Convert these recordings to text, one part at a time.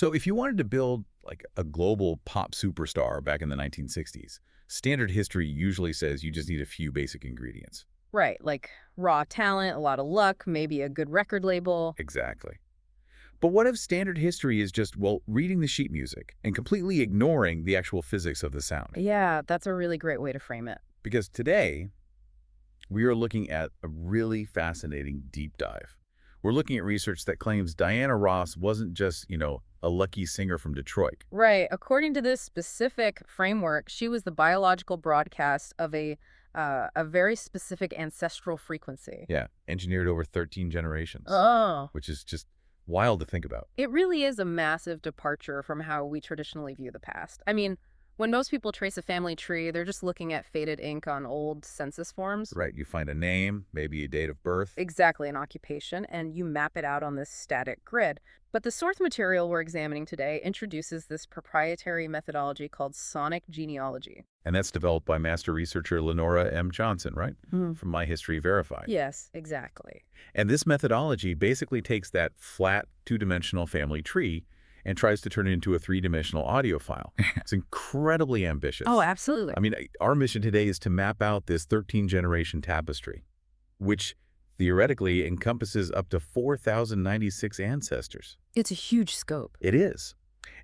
So if you wanted to build like a global pop superstar back in the 1960s, standard history usually says you just need a few basic ingredients. Right, like raw talent, a lot of luck, maybe a good record label. Exactly. But what if standard history is just, well, reading the sheet music and completely ignoring the actual physics of the sound? Yeah, that's a really great way to frame it. Because today, we are looking at a really fascinating deep dive. We're looking at research that claims Diana Ross wasn't just, a lucky singer from Detroit. Right. According to this specific framework, she was the biological broadcast of a very specific ancestral frequency. Yeah, engineered over 13 generations, Oh. which is just wild to think about. It really is a massive departure from how we traditionally view the past. I mean, when most people trace a family tree, they're just looking at faded ink on old census forms. Right, you find a name, maybe a date of birth. Exactly, an occupation, and you map it out on this static grid. But the source material we're examining today introduces this proprietary methodology called Sonic Genealogy. And that's developed by master researcher Lenora M. Johnson, right? From My History Verified. Yes, exactly. And this methodology basically takes that flat, two-dimensional family tree and tries to turn it into a three-dimensional audio file. It's incredibly ambitious. Oh, absolutely. I mean, our mission today is to map out this 13-generation tapestry, which theoretically encompasses up to 4,096 ancestors. It's a huge scope. It is.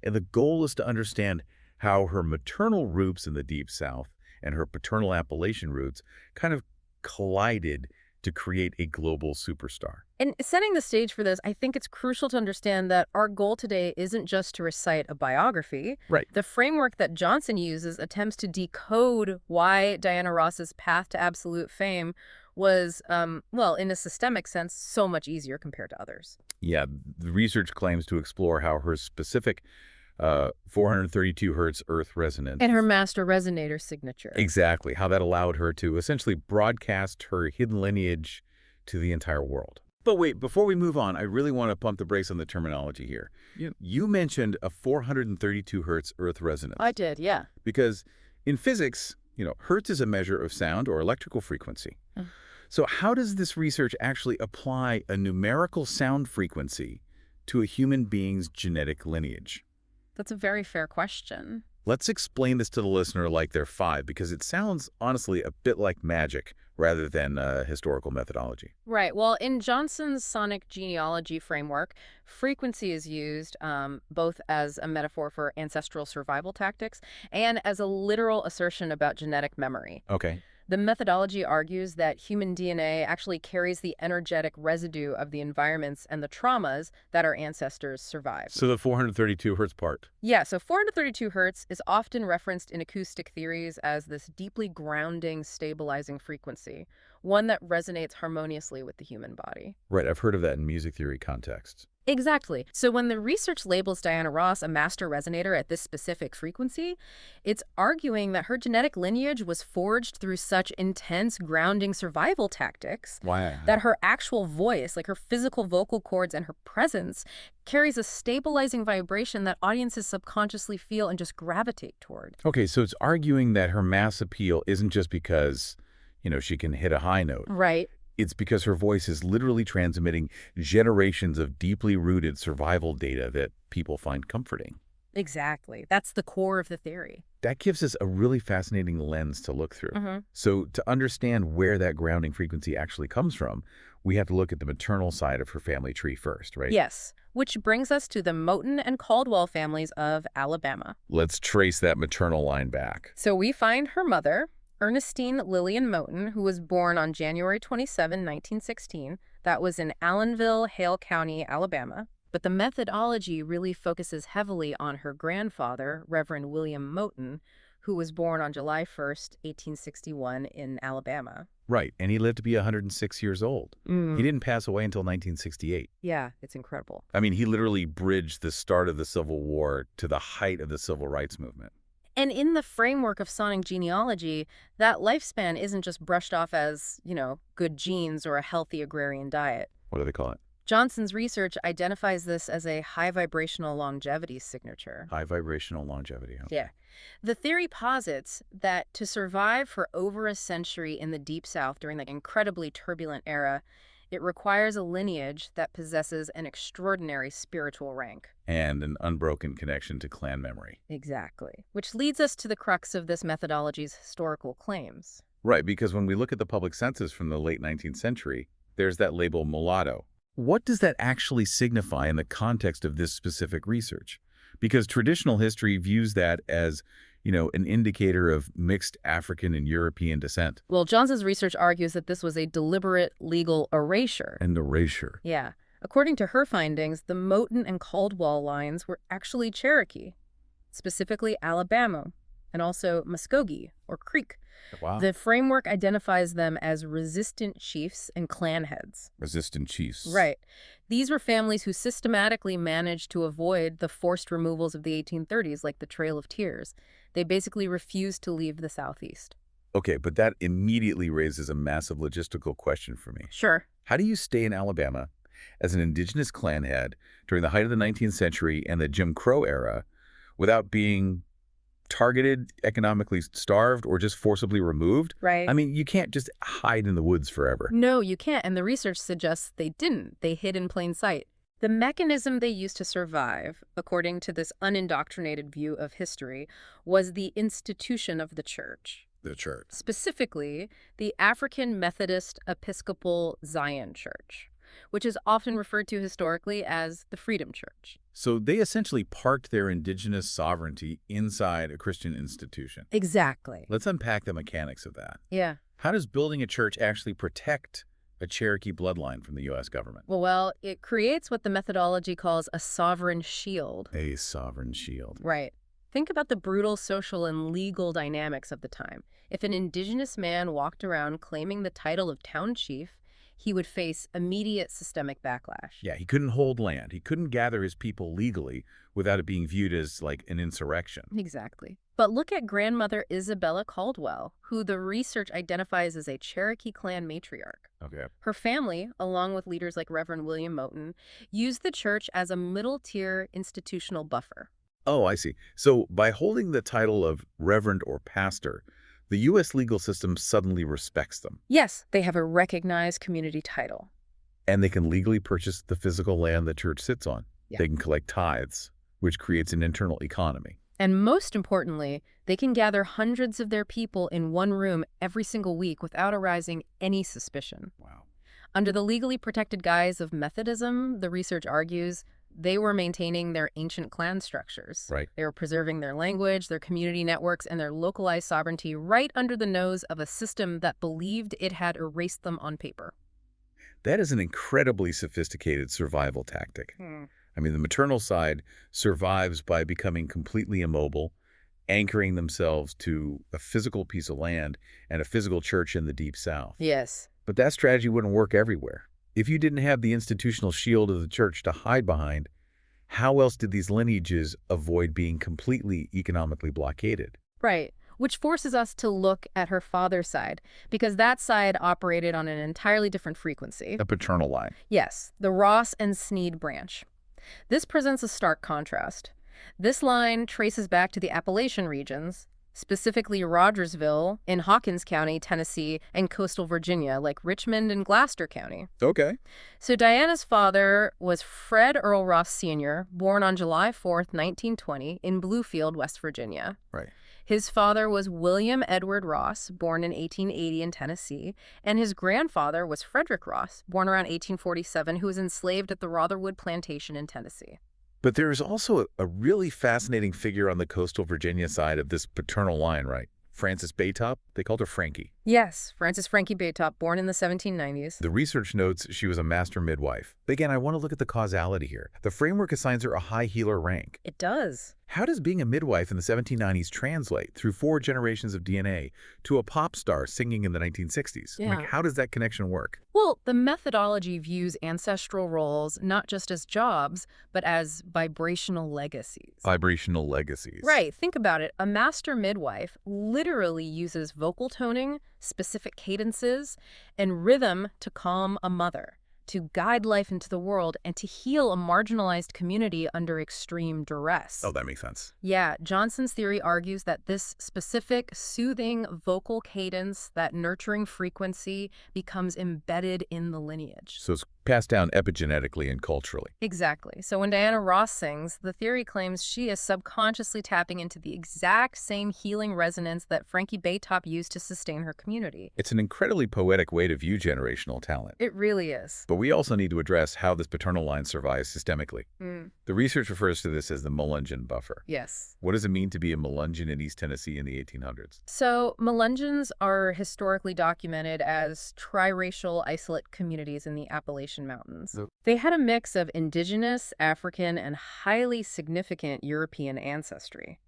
And the goal is to understand how her maternal roots in the Deep South and her paternal Appalachian roots kind of collided to create a global superstar. And setting the stage for this, I think it's crucial to understand that our goal today isn't just to recite a biography. Right. The framework that Johnson uses attempts to decode why Diana Ross's path to absolute fame was, well, in a systemic sense, so much easier compared to others. Yeah, the research claims to explore how her specific 432 hertz earth resonance. And her master resonator signature. Exactly, how that allowed her to essentially broadcast her hidden lineage to the entire world. But wait, before we move on, I really want to pump the brakes on the terminology here. You mentioned a 432 hertz earth resonance. I did, yeah. Because in physics, hertz is a measure of sound or electrical frequency. So how does this research actually apply a numerical sound frequency to a human being's genetic lineage? That's a very fair question. Let's explain this to the listener like they're 5, because it sounds, honestly, a bit like magic rather than historical methodology. Right. Well, in Johnson's sonic genealogy framework, frequency is used both as a metaphor for ancestral survival tactics and as a literal assertion about genetic memory. Okay. The methodology argues that human DNA actually carries the energetic residue of the environments and the traumas that our ancestors survived. So the 432 hertz part. Yeah, so 432 hertz is often referenced in acoustic theories as this deeply grounding, stabilizing frequency, one that resonates harmoniously with the human body. Right, I've heard of that in music theory contexts. Exactly. So when the research labels Diana Ross a master resonator at this specific frequency, it's arguing that her genetic lineage was forged through such intense grounding survival tactics that her actual voice, like her physical vocal cords and her presence, carries a stabilizing vibration that audiences subconsciously feel and just gravitate toward. Okay, so it's arguing that her mass appeal isn't just because, she can hit a high note. Right. It's because her voice is literally transmitting generations of deeply rooted survival data that people find comforting. Exactly. That's the core of the theory. That gives us a really fascinating lens to look through. So to understand where that grounding frequency actually comes from, we have to look at the maternal side of her family tree first, right? Yes, which brings us to the Moten and Caldwell families of Alabama. Let's trace that maternal line back. So we find her mother, Ernestine Lillian Moten, who was born on January 27, 1916. That was in Allenville, Hale County, Alabama. But the methodology really focuses heavily on her grandfather, Reverend William Moten, who was born on July 1st, 1861 in Alabama. Right, and he lived to be 106 years old. He didn't pass away until 1968. Yeah, it's incredible. I mean, he literally bridged the start of the Civil War to the height of the Civil Rights Movement. And in the framework of sonic genealogy, that lifespan isn't just brushed off as, good genes or a healthy agrarian diet. What do they call it? Johnson's research identifies this as a high vibrational longevity signature. High vibrational longevity. Okay. Yeah. The theory posits that to survive for over a century in the Deep South during that incredibly turbulent era, it It requires a lineage that possesses an extraordinary spiritual rank. And an unbroken connection to clan memory. Exactly. Which leads us to the crux of this methodology's historical claims. Right, because when we look at the public census from the late 19th century, there's that label mulatto. What does that actually signify in the context of this specific research? Because traditional history views that as, an indicator of mixed African and European descent. Well, Johnson's research argues that this was a deliberate legal erasure. An erasure. Yeah. According to her findings, the Moten and Caldwell lines were actually Cherokee, specifically Alabama, and also Muskogee, or Creek. Wow. The framework identifies them as resistant chiefs and clan heads. Resistant chiefs. Right. These were families who systematically managed to avoid the forced removals of the 1830s, like the Trail of Tears. They basically refused to leave the Southeast. Okay, but that immediately raises a massive logistical question for me. Sure. How do you stay in Alabama as an indigenous clan head during the height of the 19th century and the Jim Crow era without being targeted, economically starved, or just forcibly removed? Right. I mean, you can't just hide in the woods forever. No, you can't, and the research suggests they didn't. They hid in plain sight. The mechanism they used to survive, according to this unindoctrinated view of history, was the institution of the church. The church. Specifically, the African Methodist Episcopal Zion Church, which is often referred to historically as the Freedom Church. So they essentially parked their indigenous sovereignty inside a Christian institution. Exactly. Let's unpack the mechanics of that. Yeah. How does building a church actually protect a Cherokee bloodline from the U.S. government? Well, it creates what the methodology calls a sovereign shield. A sovereign shield. Right. Think about the brutal social and legal dynamics of the time. If an indigenous man walked around claiming the title of town chief, he would face immediate systemic backlash. Yeah, he couldn't hold land. He couldn't gather his people legally without it being viewed as like an insurrection. Exactly. But look at grandmother Isabella Caldwell, who the research identifies as a Cherokee clan matriarch. Okay. Her family, along with leaders like Reverend William Moten, used the church as a middle-tier institutional buffer. Oh, I see. So by holding the title of reverend or pastor, the U.S. legal system suddenly respects them. Yes, they have a recognized community title. And they can legally purchase the physical land the church sits on. Yeah. They can collect tithes, which creates an internal economy. And most importantly, they can gather hundreds of their people in one room every single week without arousing any suspicion. Wow. Under the legally protected guise of Methodism, the research argues, they were maintaining their ancient clan structures. Right. They were preserving their language, their community networks, and their localized sovereignty right under the nose of a system that believed it had erased them on paper. That is an incredibly sophisticated survival tactic. I mean, the maternal side survives by becoming completely immobile, anchoring themselves to a physical piece of land and a physical church in the Deep South. Yes. But that strategy wouldn't work everywhere. If you didn't have the institutional shield of the church to hide behind, how else did these lineages avoid being completely economically blockaded? Right. Which forces us to look at her father's side, because that side operated on an entirely different frequency. A paternal line. Yes, the Ross and Sneed branch. This presents a stark contrast. This line traces back to the Appalachian regions, specifically Rogersville in Hawkins County, Tennessee, and coastal Virginia, like Richmond and Gloucester County. Okay. So Diana's father was Fred Earl Ross Sr., born on July 4th, 1920, in Bluefield, West Virginia. Right. His father was William Edward Ross, born in 1880 in Tennessee, and his grandfather was Frederick Ross, born around 1847, who was enslaved at the Rotherwood Plantation in Tennessee. But there is also a really fascinating figure on the coastal Virginia side of this paternal line, right? Frances Baytop, they called her Frankie. Yes, Frances Frankie Baytop, born in the 1790s. The research notes she was a master midwife. But again, I want to look at the causality here. The framework assigns her a high healer rank. It does. How does being a midwife in the 1790s translate through 4 generations of DNA to a pop star singing in the 1960s? Yeah. Like, how does that connection work? Well, the methodology views ancestral roles not just as jobs, but as vibrational legacies. Vibrational legacies. Right. Think about it. A master midwife literally uses vocal toning, specific cadences, and rhythm to calm a mother, to guide life into the world, and to heal a marginalized community under extreme duress. Oh, that makes sense. Yeah, Johnson's theory argues that this specific, soothing vocal cadence, that nurturing frequency, becomes embedded in the lineage. So it's passed down epigenetically and culturally. Exactly. So when Diana Ross sings, the theory claims she is subconsciously tapping into the exact same healing resonance that Frankie Baytop used to sustain her community. It's an incredibly poetic way to view generational talent. It really is. But we also need to address how this paternal line survives systemically. The research refers to this as the Melungeon Buffer. Yes. What does it mean to be a Melungeon in East Tennessee in the 1800s? So Melungeons are historically documented as triracial isolate communities in the Appalachian Mountains. They had a mix of indigenous, African, and highly significant European ancestry.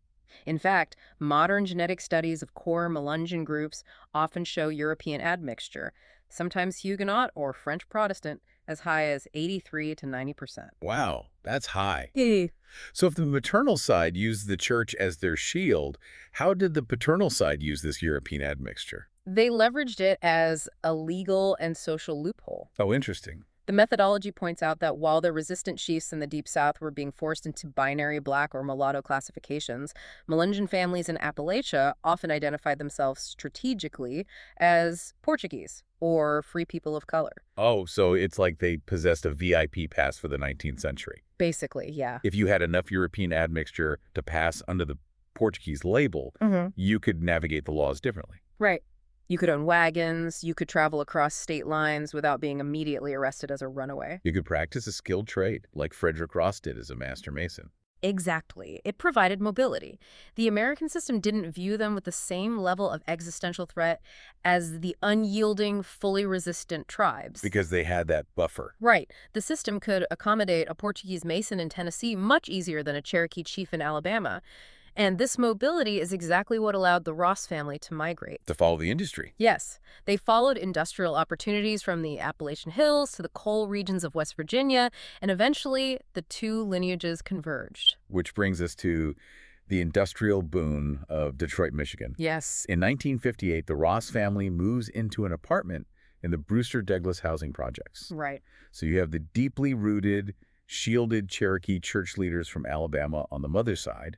In fact, modern genetic studies of core Melungeon groups often show European admixture, sometimes Huguenot or French Protestant, as high as 83 to 90%. Wow, that's high. Yeah. So if the maternal side used the church as their shield, how did the paternal side use this European admixture? They leveraged it as a legal and social loophole. Oh, interesting. The methodology points out that while the resistant chiefs in the Deep South were being forced into binary black or mulatto classifications, Melungeon families in Appalachia often identified themselves strategically as Portuguese or free people of color. Oh, so it's like they possessed a VIP pass for the 19th century. Basically, yeah. If you had enough European admixture to pass under the Portuguese label, you could navigate the laws differently. Right. You could own wagons, you could travel across state lines without being immediately arrested as a runaway. You could practice a skilled trade, like Frederick Ross did as a master mason. Exactly. It provided mobility. The American system didn't view them with the same level of existential threat as the unyielding, fully resistant tribes. Because they had that buffer. Right. The system could accommodate a Portuguese mason in Tennessee much easier than a Cherokee chief in Alabama. And this mobility is exactly what allowed the Ross family to migrate. To follow the industry. Yes. They followed industrial opportunities from the Appalachian Hills to the coal regions of West Virginia, and eventually the two lineages converged. Which brings us to the industrial boom of Detroit, Michigan. Yes. In 1958, the Ross family moves into an apartment in the Brewster-Douglass housing projects. Right. So you have the deeply rooted, shielded Cherokee church leaders from Alabama on the mother's side,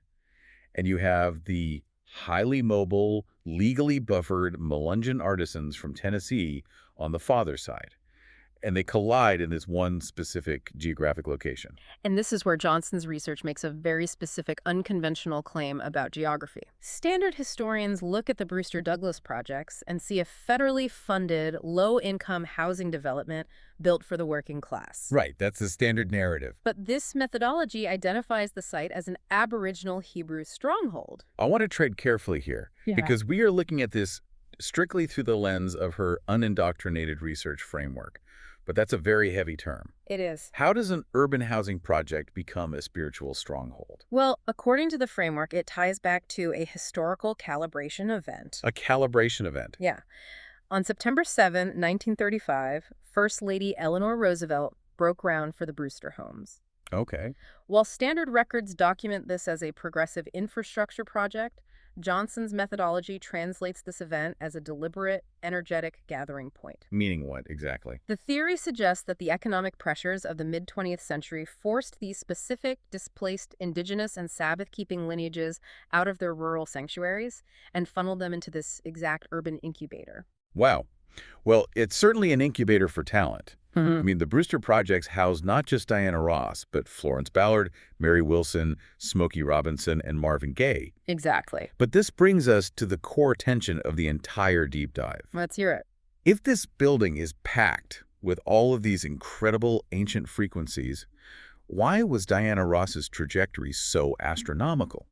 and you have the highly mobile, legally buffered Melungeon artisans from Tennessee on the father's side. And they collide in this one specific geographic location. And this is where Johnson's research makes a very specific, unconventional claim about geography. Standard historians look at the Brewster-Douglass projects and see a federally funded, low-income housing development built for the working class. Right, that's the standard narrative. But this methodology identifies the site as an Aboriginal-Hebrew stronghold. I want to tread carefully here, because we are looking at this strictly through the lens of her unindoctrinated research framework. But that's a very heavy term. It is. How does an urban housing project become a spiritual stronghold? Well, according to the framework, it ties back to a historical calibration event. A calibration event? Yeah. On September 7, 1935, First Lady Eleanor Roosevelt broke ground for the Brewster homes. Okay. While standard records document this as a progressive infrastructure project, Johnson's methodology translates this event as a deliberate, energetic gathering point. Meaning what, exactly? The theory suggests that the economic pressures of the mid-20th century forced these specific, displaced indigenous and Sabbath-keeping lineages out of their rural sanctuaries and funneled them into this exact urban incubator. Wow. Well, it's certainly an incubator for talent. I mean, the Brewster projects house not just Diana Ross, but Florence Ballard, Mary Wilson, Smokey Robinson, and Marvin Gaye. Exactly. But this brings us to the core tension of the entire deep dive. Let's hear it. If this building is packed with all of these incredible ancient frequencies, why was Diana Ross's trajectory so astronomical?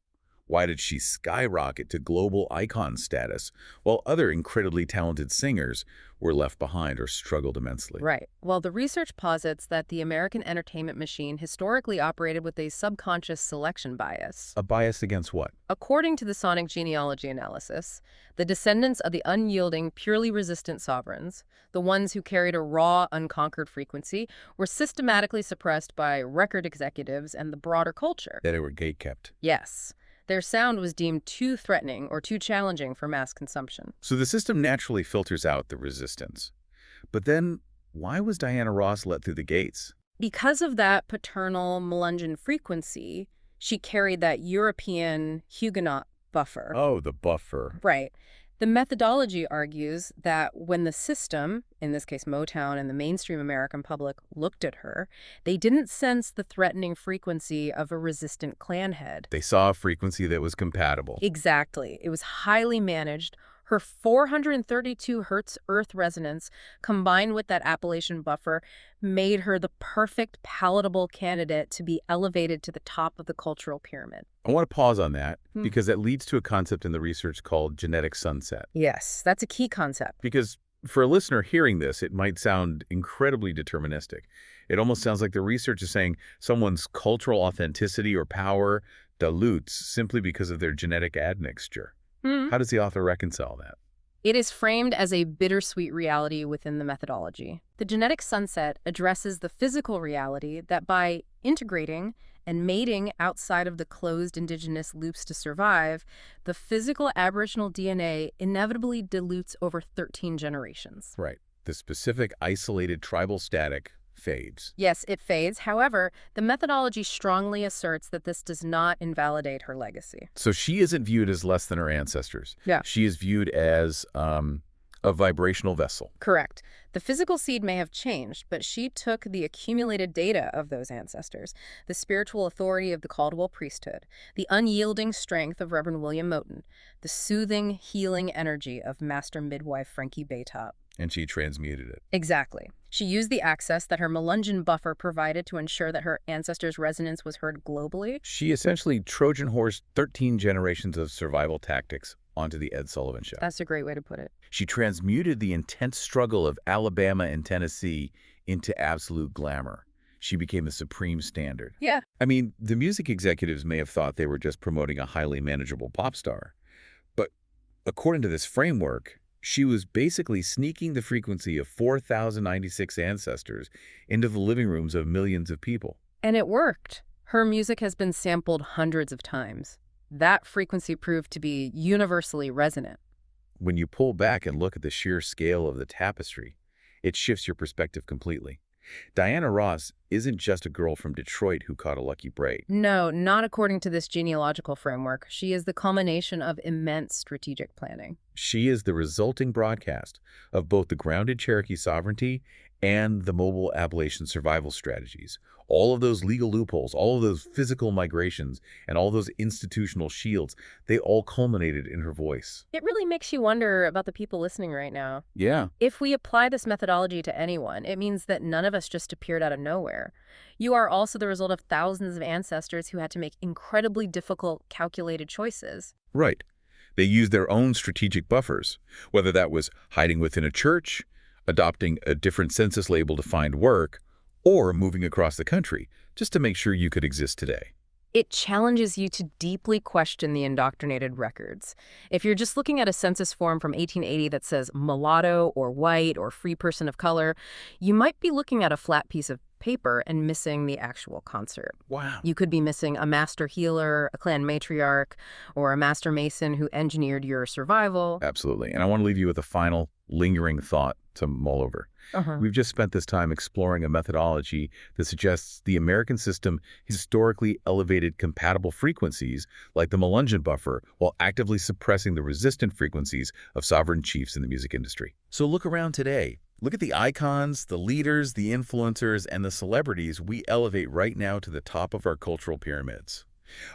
Why did she skyrocket to global icon status while other incredibly talented singers were left behind or struggled immensely? Right. Well, the research posits that the American entertainment machine historically operated with a subconscious selection bias. A bias against what? According to the Sonic Genealogy analysis, the descendants of the unyielding, purely resistant sovereigns, the ones who carried a raw, unconquered frequency, were systematically suppressed by record executives and the broader culture. That they were gatekept. Yes. Their sound was deemed too threatening or too challenging for mass consumption. So the system naturally filters out the resistance. But then, why was Diana Ross let through the gates? Because of that paternal Melungeon frequency, she carried that European Huguenot buffer. Oh, the buffer. Right. The methodology argues that when the system, in this case Motown and the mainstream American public, looked at her, they didn't sense the threatening frequency of a resistant clan head. They saw a frequency that was compatible. Exactly. It was highly managed. Her 432 hertz earth resonance, combined with that Appalachian buffer, made her the perfect palatable candidate to be elevated to the top of the cultural pyramid. I want to pause on that because that leads to a concept in the research called genetic sunset. Yes, that's a key concept. Because for a listener hearing this, it might sound incredibly deterministic. It almost sounds like the research is saying someone's cultural authenticity or power dilutes simply because of their genetic admixture. How does the author reconcile that? It is framed as a bittersweet reality within the methodology. The genetic sunset addresses the physical reality that by integrating and mating outside of the closed indigenous loops to survive, the physical Aboriginal DNA inevitably dilutes over 13 generations. Right. The specific isolated tribal static fades. Yes, it fades. However, the methodology strongly asserts that this does not invalidate her legacy. So she isn't viewed as less than her ancestors. Yeah. She is viewed as a vibrational vessel. Correct. The physical seed may have changed, but she took the accumulated data of those ancestors, the spiritual authority of the Caldwell priesthood, the unyielding strength of Reverend William Moten, the soothing, healing energy of Master Midwife Frankie Baytop. And she transmuted it. Exactly. She used the access that her Melungeon buffer provided to ensure that her ancestors' resonance was heard globally. She essentially Trojan horsed 13 generations of survival tactics onto the Ed Sullivan Show. That's a great way to put it. She transmuted the intense struggle of Alabama and Tennessee into absolute glamour. She became the supreme standard. Yeah. I mean, the music executives may have thought they were just promoting a highly manageable pop star. But according to this framework, she was basically sneaking the frequency of 4,096 ancestors into the living rooms of millions of people. And it worked. Her music has been sampled hundreds of times. That frequency proved to be universally resonant. When you pull back and look at the sheer scale of the tapestry, it shifts your perspective completely. Diana Ross isn't just a girl from Detroit who caught a lucky break. No, not according to this genealogical framework. She is the culmination of immense strategic planning. She is the resulting broadcast of both the grounded Cherokee sovereignty and the mobile Appalachian survival strategies. All of those legal loopholes, all of those physical migrations, and all those institutional shields, they all culminated in her voice. It really makes you wonder about the people listening right now. Yeah. If we apply this methodology to anyone, it means that none of us just appeared out of nowhere. You are also the result of thousands of ancestors who had to make incredibly difficult, calculated choices. Right. They used their own strategic buffers, whether that was hiding within a church, adopting a different census label to find work, or moving across the country just to make sure you could exist today. It challenges you to deeply question the indoctrinated records. If you're just looking at a census form from 1880 that says mulatto or white or free person of color, you might be looking at a flat piece of paper and missing the actual concert. Wow. You could be missing a master healer, a clan matriarch, or a master mason who engineered your survival. Absolutely. And I want to leave you with a final lingering thought to mull over. We've just spent this time exploring a methodology that suggests the American system historically elevated compatible frequencies like the Melungeon buffer while actively suppressing the resistant frequencies of sovereign chiefs in the music industry. So look around today. Look at the icons, the leaders, the influencers, and the celebrities we elevate right now to the top of our cultural pyramids.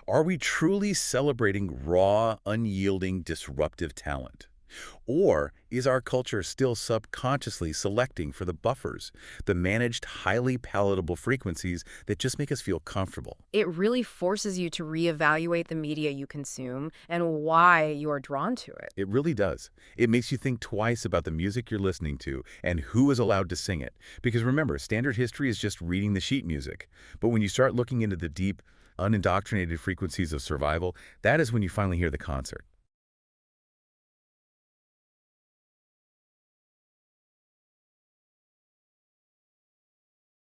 Are we truly celebrating raw, unyielding, disruptive talent? Or is our culture still subconsciously selecting for the buffers, the managed, highly palatable frequencies that just make us feel comfortable? It really forces you to reevaluate the media you consume and why you are drawn to it. It really does. It makes you think twice about the music you're listening to and who is allowed to sing it. Because remember, standard history is just reading the sheet music. But when you start looking into the deep, unindoctrinated frequencies of survival, that is when you finally hear the concert.